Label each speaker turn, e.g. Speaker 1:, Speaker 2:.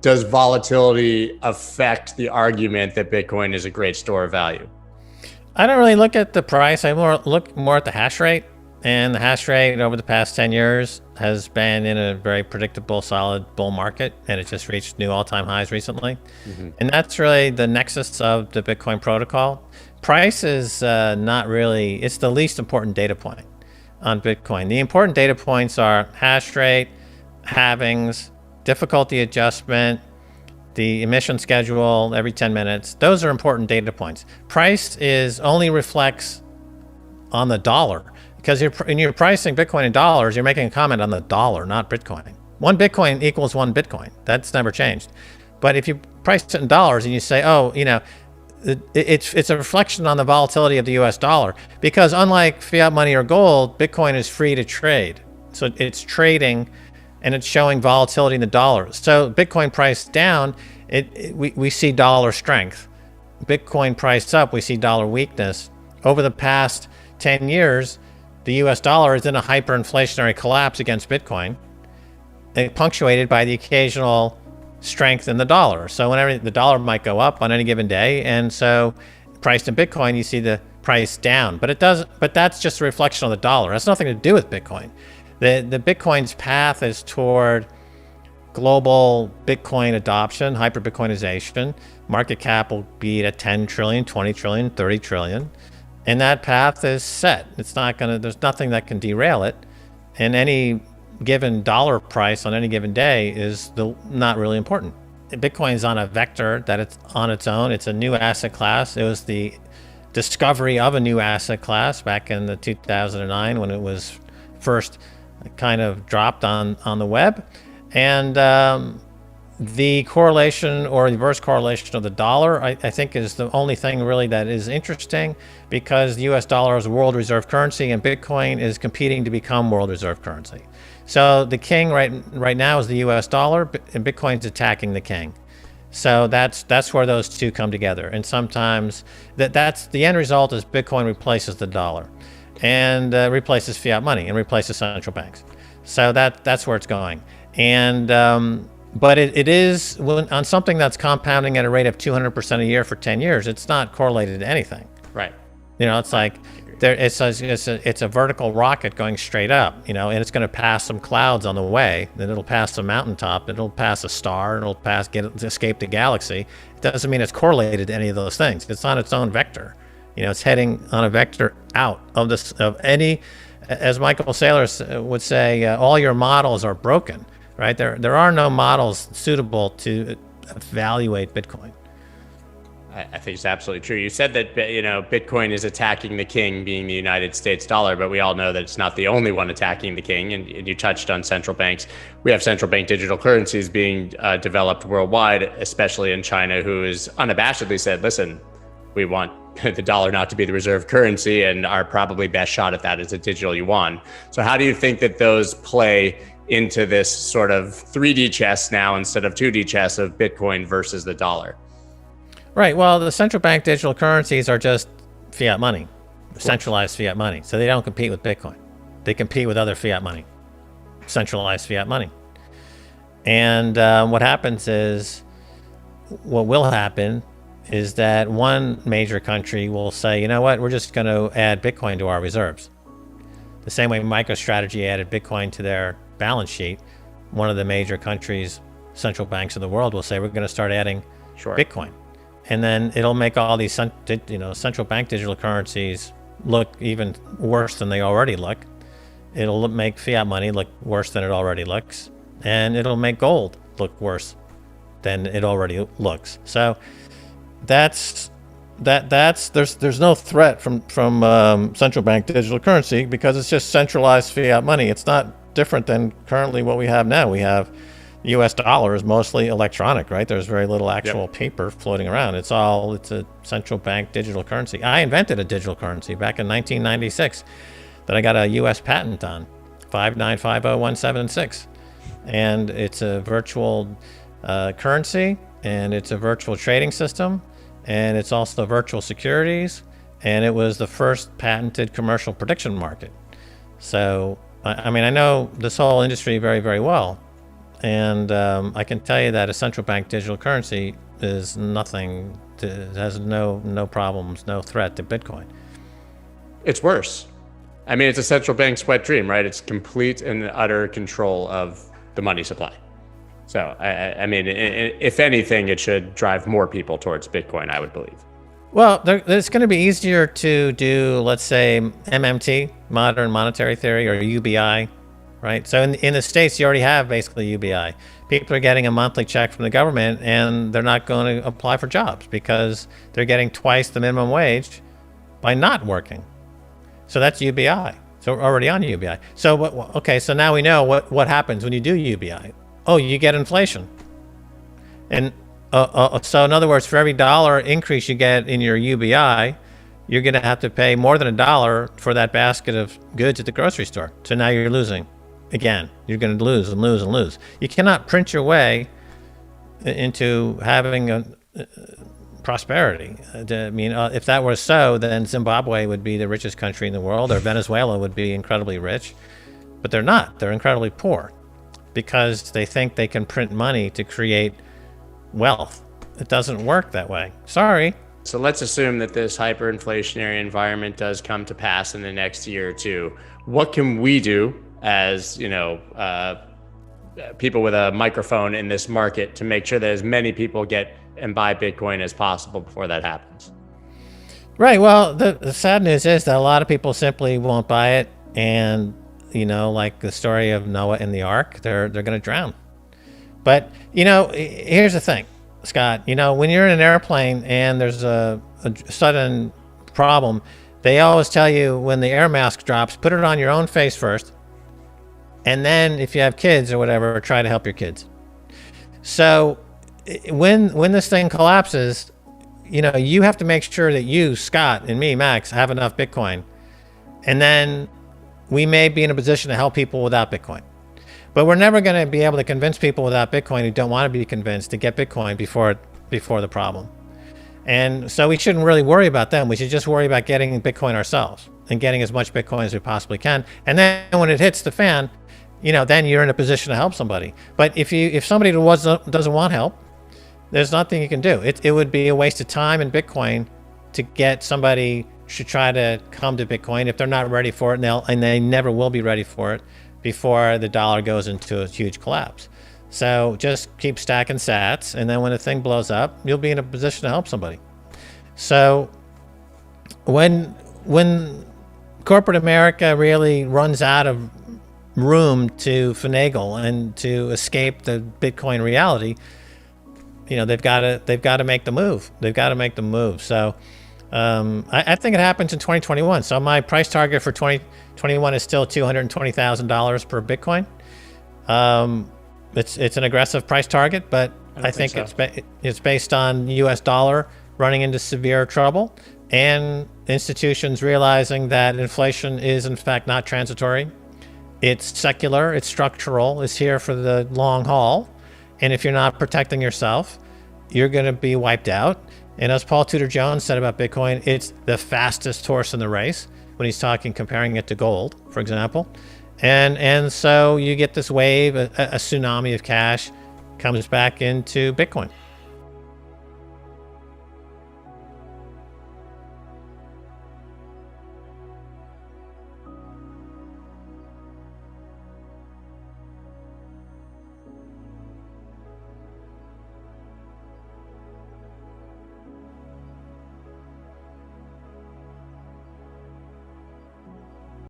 Speaker 1: does volatility affect the argument that Bitcoin is a great store of value?
Speaker 2: I don't really look at the price. I look more at the hash rate. And the hash rate over the past 10 years has been in a very predictable, solid bull market. And it just reached new all-time highs recently. And that's really the nexus of the Bitcoin protocol. Price is not really, it's the least important data point on Bitcoin. The important data points are hash rate, halvings, difficulty adjustment, the emission schedule every 10 minutes. Those are important data points. Price only reflects on the dollar, because when you're pricing Bitcoin in dollars, you're making a comment on the dollar, not Bitcoin. 1 Bitcoin equals 1 Bitcoin. That's never changed. But if you price it in dollars and you say, oh, it's a reflection on the volatility of the US dollar, because unlike fiat money or gold, Bitcoin is free to trade. So it's trading and it's showing volatility in the dollars. So Bitcoin price down, we see dollar strength. Bitcoin price up, we see dollar weakness. Over the past 10 years, the US dollar is in a hyperinflationary collapse against Bitcoin, punctuated by the occasional strength in the dollar. So whenever the dollar might go up on any given day, and so priced in Bitcoin, you see the price down. But that's just a reflection of the dollar. It has nothing to do with Bitcoin. The Bitcoin's path is toward global Bitcoin adoption, hyper-Bitcoinization. Market cap will be at 10 trillion, 20 trillion, 30 trillion. And that path is set. There's nothing that can derail it. And any given dollar price on any given day is not really important. Bitcoin is on a vector that it's on its own. It's a new asset class. It was the discovery of a new asset class back in the 2009 when it was first kind of dropped on the web. And the correlation or reverse correlation of the dollar, I think, is the only thing really that is interesting, because the US dollar is a world reserve currency and Bitcoin is competing to become world reserve currency. So the king right now is the US dollar, and Bitcoin's attacking the king. So that's where those two come together. And sometimes that's the end result is Bitcoin replaces the dollar and replaces fiat money and replaces central banks. So that's where it's going. And but it is on something that's compounding at a rate of 200% a year for 10 years. It's not correlated to anything.
Speaker 1: Right.
Speaker 2: It's like it's a vertical rocket going straight up, and it's going to pass some clouds on the way. Then it'll pass some mountaintop. It'll pass a star. It'll escape the galaxy. It doesn't mean it's correlated to any of those things. It's on its own vector. It's heading on a vector out of any, as Michael Saylor would say, all your models are broken. Right? There are no models suitable to evaluate Bitcoin.
Speaker 1: I think it's absolutely true. You said that Bitcoin is attacking the king, being the United States dollar, but we all know that it's not the only one attacking the king. And you touched on central banks. We have central bank digital currencies being developed worldwide, especially in China, who has unabashedly said, listen, we want the dollar not to be the reserve currency, and our probably best shot at that is a digital yuan. So how do you think that those play into this sort of 3D chess now instead of 2D chess of Bitcoin versus the dollar?
Speaker 2: Right. Well, the central bank digital currencies are just fiat money, centralized fiat money. So they don't compete with Bitcoin. They compete with other fiat money, centralized fiat money. And what will happen is that one major country will say, you know what, we're just going to add Bitcoin to our reserves. The same way MicroStrategy added Bitcoin to their balance sheet, one of the major countries, central banks of the world will say, we're going to start adding Bitcoin. And then it'll make all these central bank digital currencies look even worse than they already look. It'll make fiat money look worse than it already looks. And it'll make gold look worse than it already looks. So there's no threat from central bank digital currency, because it's just centralized fiat money. It's not different than currently what we have now. We have the US dollar is mostly electronic, right? There's very little actual paper floating around. It's a central bank digital currency. I invented a digital currency back in 1996 that I got a US patent on, 5950176. And it's a virtual currency, and it's a virtual trading system, and it's also virtual securities, and it was the first patented commercial prediction market. So I know this whole industry very, very well. And I can tell you that a central bank digital currency is nothing, has no problems, no threat to Bitcoin.
Speaker 1: It's worse. I mean, it's a central bank's wet dream, right? It's complete and utter control of the money supply. So, I mean, if anything, it should drive more people towards Bitcoin, I would believe.
Speaker 2: Well, it's going to be easier to do, let's say, MMT, modern monetary theory, or UBI, right? So in the States, you already have basically UBI. People are getting a monthly check from the government, and they're not going to apply for jobs because they're getting twice the minimum wage by not working. So that's UBI. So we're already on UBI. So okay, so now we know what happens when you do UBI. Oh, you get inflation. And so in other words, for every dollar increase you get in your UBI, you're going to have to pay more than $1 for that basket of goods at the grocery store. So now you're losing. Again, you're going to lose and lose and lose. You cannot print your way into having a prosperity. I mean, if that were so, then Zimbabwe would be the richest country in the world, or Venezuela would be incredibly rich. But they're not. They're incredibly poor because they think they can print money to create wealth. It doesn't work that way. Sorry.
Speaker 1: So let's assume that this hyperinflationary environment does come to pass in the next year or two. What can we do as, people with a microphone in this market to make sure that as many people get and buy Bitcoin as possible before that happens?
Speaker 2: Right. Well, the sad news is that a lot of people simply won't buy it. And, like the story of Noah and the Ark, they're going to drown. But, here's the thing, Scott, when you're in an airplane and there's a sudden problem, they always tell you when the air mask drops, put it on your own face first. And then if you have kids or whatever, try to help your kids. So when this thing collapses, you have to make sure that you, Scott, and me, Max, have enough Bitcoin. And then we may be in a position to help people without Bitcoin. But we're never going to be able to convince people without Bitcoin who don't want to be convinced to get Bitcoin before the problem. And so we shouldn't really worry about them. We should just worry about getting Bitcoin ourselves and getting as much Bitcoin as we possibly can. And then when it hits the fan, then you're in a position to help somebody. But if somebody doesn't want help, there's nothing you can do. It would be a waste of time in Bitcoin to get somebody to try to come to Bitcoin if they're not ready for it, and they never will be ready for it before the dollar goes into a huge collapse. So just keep stacking sats, and then when the thing blows up, you'll be in a position to help somebody. So when corporate America really runs out of room to finagle and to escape the Bitcoin reality, they've got to make the move. They've got to make the move. So I think it happens in 2021. So my price target for 2021 is still $220,000 per Bitcoin. It's an aggressive price target, but I think so. It's based on U.S. dollar running into severe trouble and institutions realizing that inflation is in fact not transitory. It's secular, it's structural, it's here for the long haul. And if you're not protecting yourself, you're going to be wiped out. And as Paul Tudor Jones said about Bitcoin, it's the fastest horse in the race when he's comparing it to gold, for example. And so you get this wave, a tsunami of cash comes back into Bitcoin.